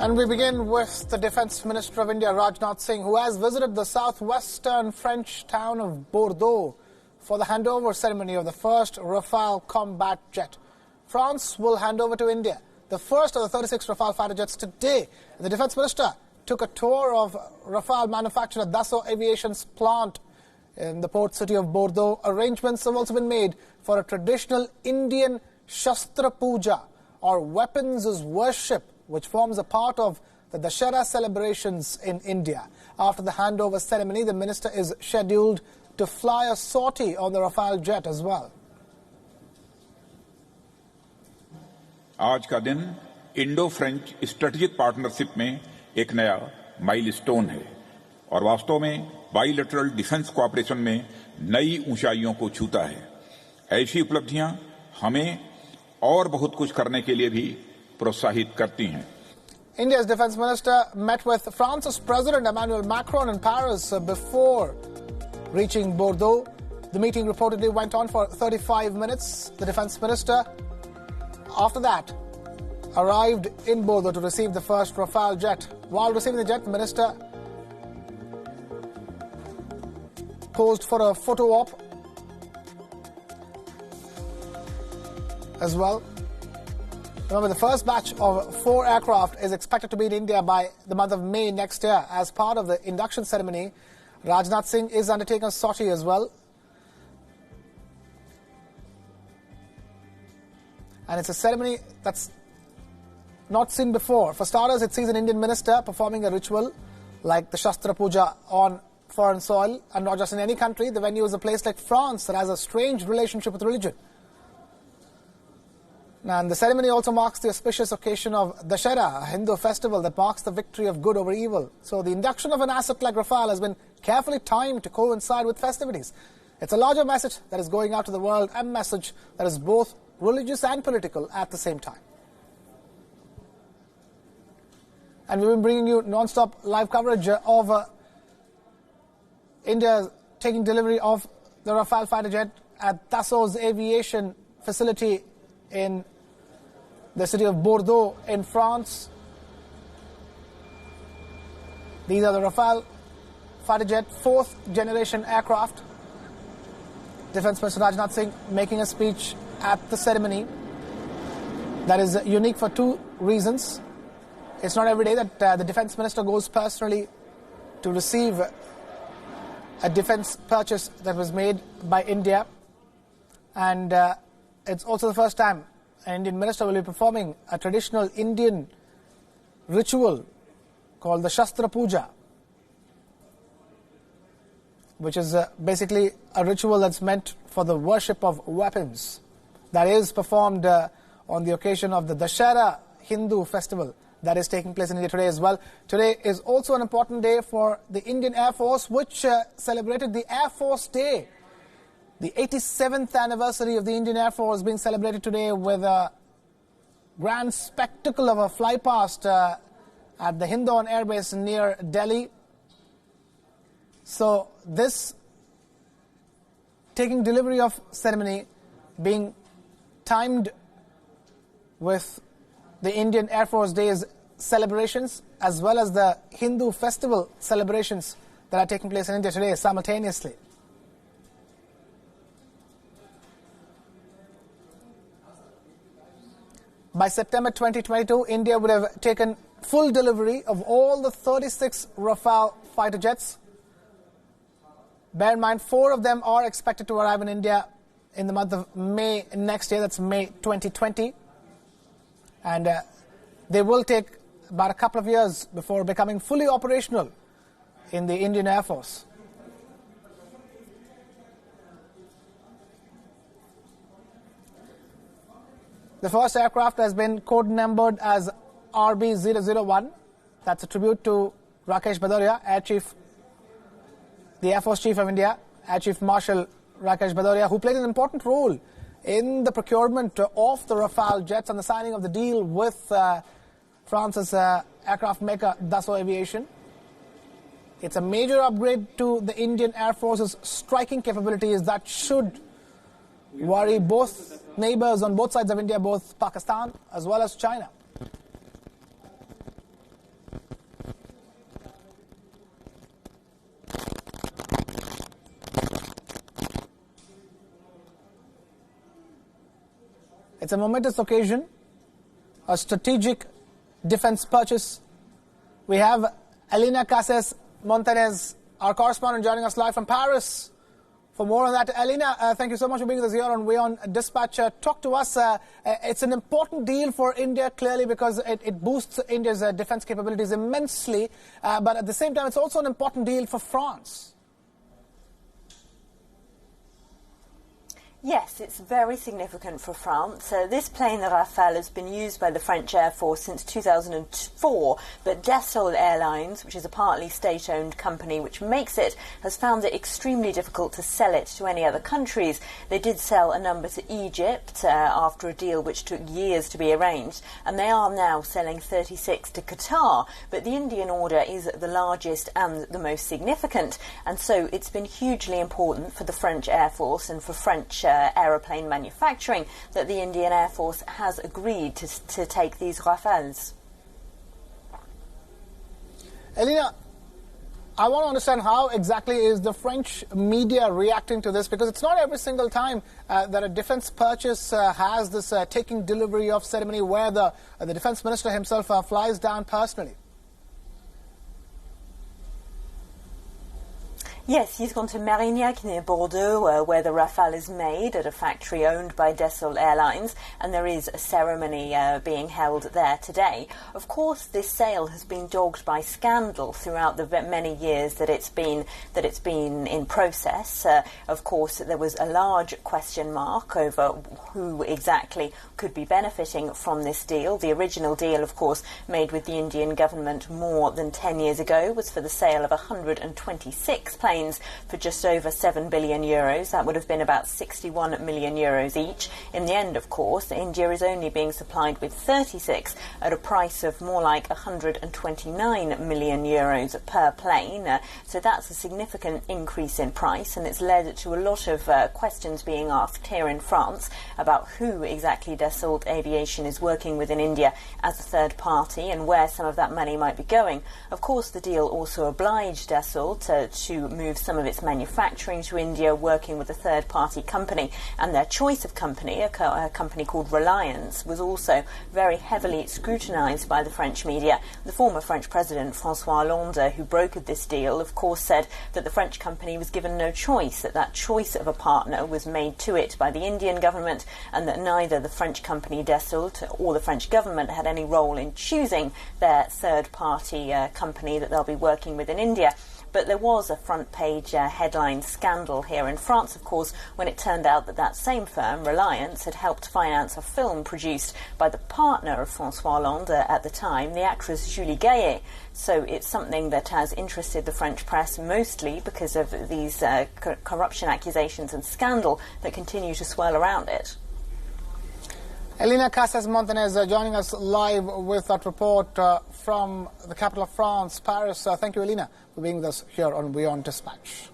And we begin with the Defence Minister of India, Rajnath Singh, who has visited the southwestern French town of Bordeaux for the handover ceremony of the first Rafale combat jet. France will hand over to India the first of the 36 Rafale fighter jets today. The Defence Minister took a tour of Rafale manufacturer Dassault Aviation's plant in the port city of Bordeaux. Arrangements have also been made for a traditional Indian Shastra Puja, or weapons as worship, which forms a part of the Dassault celebrations in India. After the handover ceremony, the minister is scheduled to fly a sortie on the Rafale jet as well. आज का दिन Indo French strategic partnership में एक नया milestone है और वास्तव में बाइलेटरल डिफेंस कोऑपरेशन में नई ऊंचाइयों को छूता है। ऐसी उपलब्धियां हमें और बहुत कुछ करने के लिए भी प्रोत्साहित करती हैं। India's defense minister met with France's President Emmanuel Macron in Paris before reaching Bordeaux. The meeting reportedly went on for 35 minutes. The defense minister, after that, arrived in Bordeaux to receive the first Rafale jet. While receiving the jet, the minister posed for a photo op as well. Remember, the first batch of 4 aircraft is expected to be in India by the month of May next year. As part of the induction ceremony, Rajnath Singh is undertaking a sortie as well. And it's a ceremony that's not seen before. For starters, it sees an Indian minister performing a ritual like the Shastra Puja on foreign soil, and not just in any country. The venue is a place like France that has a strange relationship with religion. And the ceremony also marks the auspicious occasion of Dassault, a Hindu festival that marks the victory of good over evil. So the induction of an asset like Rafale has been carefully timed to coincide with festivities. It's a larger message that is going out to the world, a message that is both religious and political at the same time. And we've been bringing you non-stop live coverage of India taking delivery of the Rafale fighter jet at Dassault Aviation facility in the city of Bordeaux in France. These are the Rafale fighter jet 4th generation aircraft. Defence Minister Rajnath Singh making a speech at the ceremony that is unique for 2 reasons. It's not every day that the Defence Minister goes personally to receive a defence purchase that was made by India, and it's also the first time an Indian minister will be performing a traditional Indian ritual called the Shastra Puja, which is basically a ritual that's meant for the worship of weapons, that is performed on the occasion of the Dassault Hindu festival that is taking place in India today as well. Today is also an important day for the Indian Air Force, which celebrated the Air Force Day. The 87th anniversary of the Indian Air Force being celebrated today with a grand spectacle of a flypast at the Hindon Air Base near Delhi. So this taking delivery of ceremony being timed with the Indian Air Force Day's celebrations as well as the Hindu festival celebrations that are taking place in India today simultaneously. By September 2022, India would have taken full delivery of all the 36 Rafale fighter jets. Bear in mind, 4 of them are expected to arrive in India in the month of May next year. That's May 2020. And they will take about a couple of years before becoming fully operational in the Indian Air Force. The first aircraft has been code-numbered as RB001. That's a tribute to Rakesh Bhadoria, Air Chief, the Air Force Chief of India, Air Chief Marshal Rakesh Bhadoria, who played an important role in the procurement of the Rafale jets and the signing of the deal with France's aircraft maker Dassault Aviation. It's a major upgrade to the Indian Air Force's striking capabilities that should worry both neighbors on both sides of India, both Pakistan as well as China. It's a momentous occasion, a strategic defense purchase. We have Elena Cases Montanez, our correspondent, joining us live from Paris. For more on that, Elena, thank you so much for being with us here on WION Dispatch. Talk to us. It's an important deal for India, clearly, because it boosts India's defense capabilities immensely. But at the same time, it's also an important deal for France. Yes, it's very significant for France. This plane, the Rafale, has been used by the French Air Force since 2004, but Dassault Airlines, which is a partly state-owned company which makes it, has found it extremely difficult to sell it to any other countries. They did sell a number to Egypt after a deal which took years to be arranged, and they are now selling 36 to Qatar, but the Indian order is the largest and the most significant, and so it's been hugely important for the French Air Force and for French aeroplane manufacturing that the Indian Air Force has agreed to take these Rafales. Elena, I want to understand how exactly is the French media reacting to this, because it's not every single time that a defense purchase has this taking delivery of ceremony where the defense minister himself flies down personally. Yes, he's gone to Marignac near Bordeaux, where the Rafale is made at a factory owned by Dassault Airlines, and there is a ceremony being held there today. Of course, this sale has been dogged by scandal throughout the many years that it's been in process. Of course, there was a large question mark over who exactly could be benefiting from this deal. The original deal, of course, made with the Indian government more than 10 years ago, was for the sale of 126 planes for just over 7 billion euros. That would have been about 61 million euros each. In the end, of course, India is only being supplied with 36 at a price of more like 129 million euros per plane. So that's a significant increase in price, and it's led to a lot of questions being asked here in France about who exactly Dassault Aviation is working with in India as a third party and where some of that money might be going. Of course, the deal also obliged Dassault to move some of its manufacturing to India, working with a third-party company, and their choice of company, a company called Reliance, was also very heavily scrutinised by the French media. The former French President, François Hollande, who brokered this deal, of course said that the French company was given no choice, that choice of a partner was made to it by the Indian government, and that neither the French company Dassault or the French government had any role in choosing their third-party company that they'll be working with in India. But there was a front-page headline scandal here in France, of course, when it turned out that that same firm, Reliance, had helped finance a film produced by the partner of François Hollande at the time, the actress Julie Gaillet. So it's something that has interested the French press, mostly because of these corruption accusations and scandal that continue to swirl around it. Elena Cases Montanez joining us live with that report from the capital of France, Paris. Thank you, Elena, for being with us here on WION Dispatch.